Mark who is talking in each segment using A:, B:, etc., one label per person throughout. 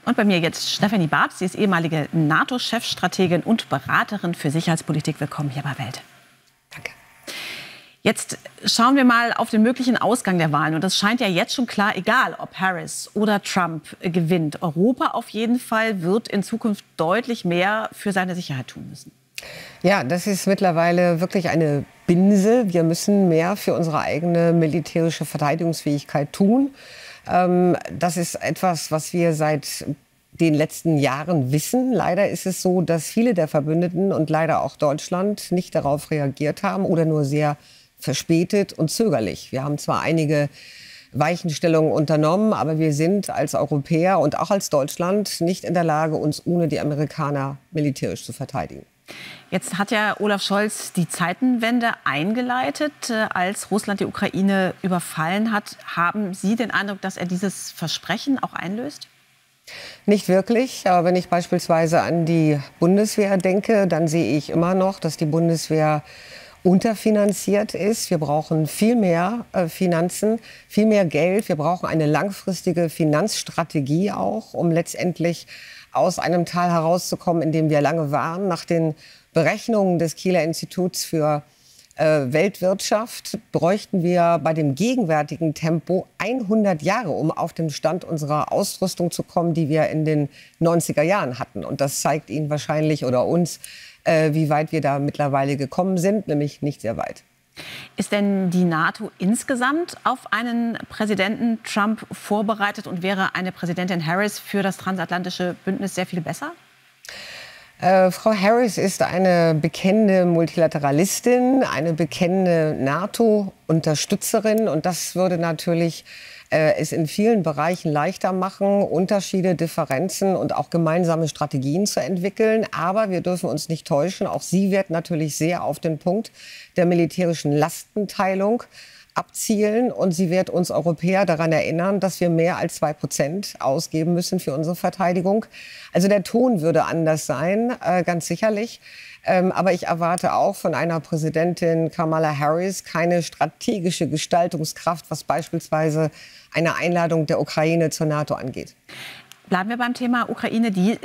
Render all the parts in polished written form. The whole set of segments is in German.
A: Und bei mir jetzt Stefanie Babs, sie ist ehemalige NATO-Chefstrategin und Beraterin für Sicherheitspolitik. Willkommen hier bei Welt.
B: Danke.
A: Jetzt schauen wir mal auf den möglichen Ausgang der Wahlen. Und das scheint ja jetzt schon klar, egal ob Harris oder Trump gewinnt. Europa auf jeden Fall wird in Zukunft deutlich mehr für seine Sicherheit tun müssen.
B: Ja, das ist mittlerweile wirklich eine Binse. Wir müssen mehr für unsere eigene militärische Verteidigungsfähigkeit tun. Das ist etwas, was wir seit den letzten Jahren wissen. Leider ist es so, dass viele der Verbündeten und leider auch Deutschland nicht darauf reagiert haben oder nur sehr verspätet und zögerlich. Wir haben zwar einige Weichenstellungen unternommen, aber wir sind als Europäer und auch als Deutschland nicht in der Lage, uns ohne die Amerikaner militärisch zu verteidigen.
A: Jetzt hat ja Olaf Scholz die Zeitenwende eingeleitet, als Russland die Ukraine überfallen hat. Haben Sie den Eindruck, dass er dieses Versprechen auch einlöst?
B: Nicht wirklich. Aber wenn ich beispielsweise an die Bundeswehr denke, dann sehe ich immer noch, dass die Bundeswehr unterfinanziert ist. Wir brauchen viel mehr Finanzen, viel mehr Geld. Wir brauchen eine langfristige Finanzstrategie auch, um letztendlich aus einem Tal herauszukommen, in dem wir lange waren. Nach den Berechnungen des Kieler Instituts für Weltwirtschaft bräuchten wir bei dem gegenwärtigen Tempo 100 Jahre, um auf den Stand unserer Ausrüstung zu kommen, die wir in den 90er Jahren hatten. Und das zeigt Ihnen wahrscheinlich oder uns, wie weit wir da mittlerweile gekommen sind, nämlich nicht sehr weit.
A: Ist denn die NATO insgesamt auf einen Präsidenten Trump vorbereitet und wäre eine Präsidentin Harris für das transatlantische Bündnis sehr viel besser?
B: Frau Harris ist eine bekennende Multilateralistin, eine bekennende NATO-Unterstützerin. Und das würde natürlich es in vielen Bereichen leichter machen, Unterschiede, Differenzen und auch gemeinsame Strategien zu entwickeln. Aber wir dürfen uns nicht täuschen. Auch sie wird natürlich sehr auf den Punkt der militärischen Lastenteilung abzielen. Und sie wird uns Europäer daran erinnern, dass wir mehr als 2% ausgeben müssen für unsere Verteidigung. Also der Ton würde anders sein, ganz sicherlich. Aber ich erwarte auch von einer Präsidentin Kamala Harris keine strategische Gestaltungskraft, was beispielsweise eine Einladung der Ukraine zur NATO angeht.
A: Bleiben wir beim Thema Ukraine. Die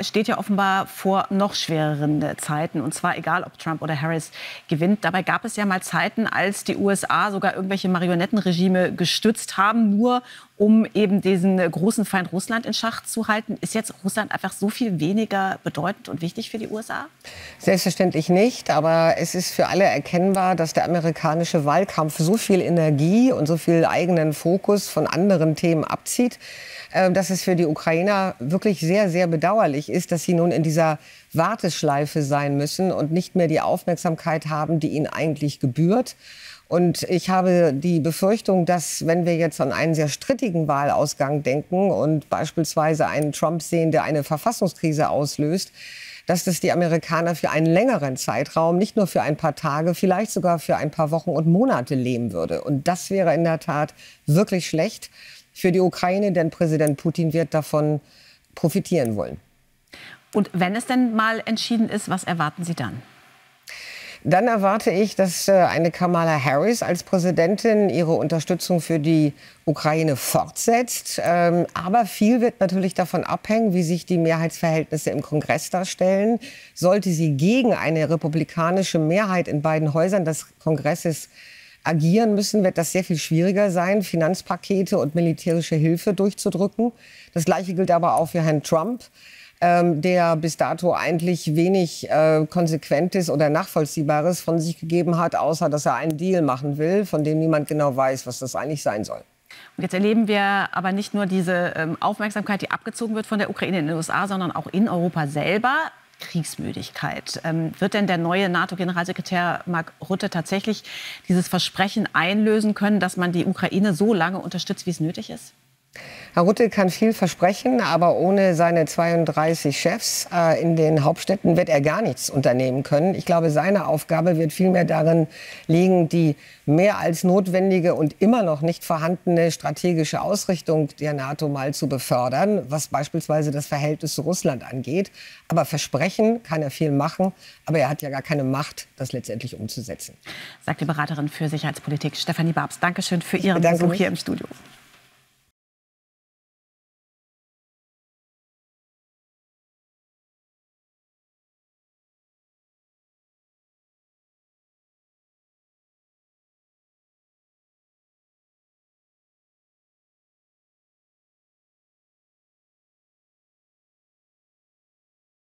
A: steht ja offenbar vor noch schwereren Zeiten. Und zwar egal, ob Trump oder Harris gewinnt. Dabei gab es ja mal Zeiten, als die USA sogar irgendwelche Marionettenregime gestützt haben, nur um eben diesen großen Feind Russland in Schach zu halten. Ist jetzt Russland einfach so viel weniger bedeutend und wichtig für die USA?
B: Selbstverständlich nicht. Aber es ist für alle erkennbar, dass der amerikanische Wahlkampf so viel Energie und so viel eigenen Fokus von anderen Themen abzieht, dass es für die Ukrainer wirklich sehr, sehr bedauerlich ist, dass sie nun in dieser Warteschleife sein müssen und nicht mehr die Aufmerksamkeit haben, die ihnen eigentlich gebührt. Und ich habe die Befürchtung, dass, wenn wir jetzt an einen sehr strittigen Wahlausgang denken und beispielsweise einen Trump sehen, der eine Verfassungskrise auslöst, dass das die Amerikaner für einen längeren Zeitraum, nicht nur für ein paar Tage, vielleicht sogar für ein paar Wochen und Monate lähmen würde. Und das wäre in der Tat wirklich schlecht für die Ukraine, denn Präsident Putin wird davon profitieren wollen.
A: Und wenn es denn mal entschieden ist, was erwarten Sie dann?
B: Dann erwarte ich, dass eine Kamala Harris als Präsidentin ihre Unterstützung für die Ukraine fortsetzt. Aber viel wird natürlich davon abhängen, wie sich die Mehrheitsverhältnisse im Kongress darstellen. Sollte sie gegen eine republikanische Mehrheit in beiden Häusern des Kongresses agieren müssen, wird das sehr viel schwieriger sein, Finanzpakete und militärische Hilfe durchzudrücken. Das Gleiche gilt aber auch für Herrn Trump, der bis dato eigentlich wenig Konsequentes oder Nachvollziehbares von sich gegeben hat, außer dass er einen Deal machen will, von dem niemand genau weiß, was das eigentlich sein soll.
A: Und jetzt erleben wir aber nicht nur diese Aufmerksamkeit, die abgezogen wird von der Ukraine in den USA, sondern auch in Europa selber. Kriegsmüdigkeit. Wird denn der neue NATO-Generalsekretär Mark Rutte tatsächlich dieses Versprechen einlösen können, dass man die Ukraine so lange unterstützt, wie es nötig ist?
B: Herr Rutte kann viel versprechen, aber ohne seine 32 Chefs in den Hauptstädten wird er gar nichts unternehmen können. Ich glaube, seine Aufgabe wird vielmehr darin liegen, die mehr als notwendige und immer noch nicht vorhandene strategische Ausrichtung der NATO mal zu befördern, was beispielsweise das Verhältnis zu Russland angeht. Aber versprechen kann er viel machen, aber er hat ja gar keine Macht, das letztendlich umzusetzen.
A: Sagt die Beraterin für Sicherheitspolitik Stefanie Babs. Dankeschön für Ihren Besuch hier im Studio.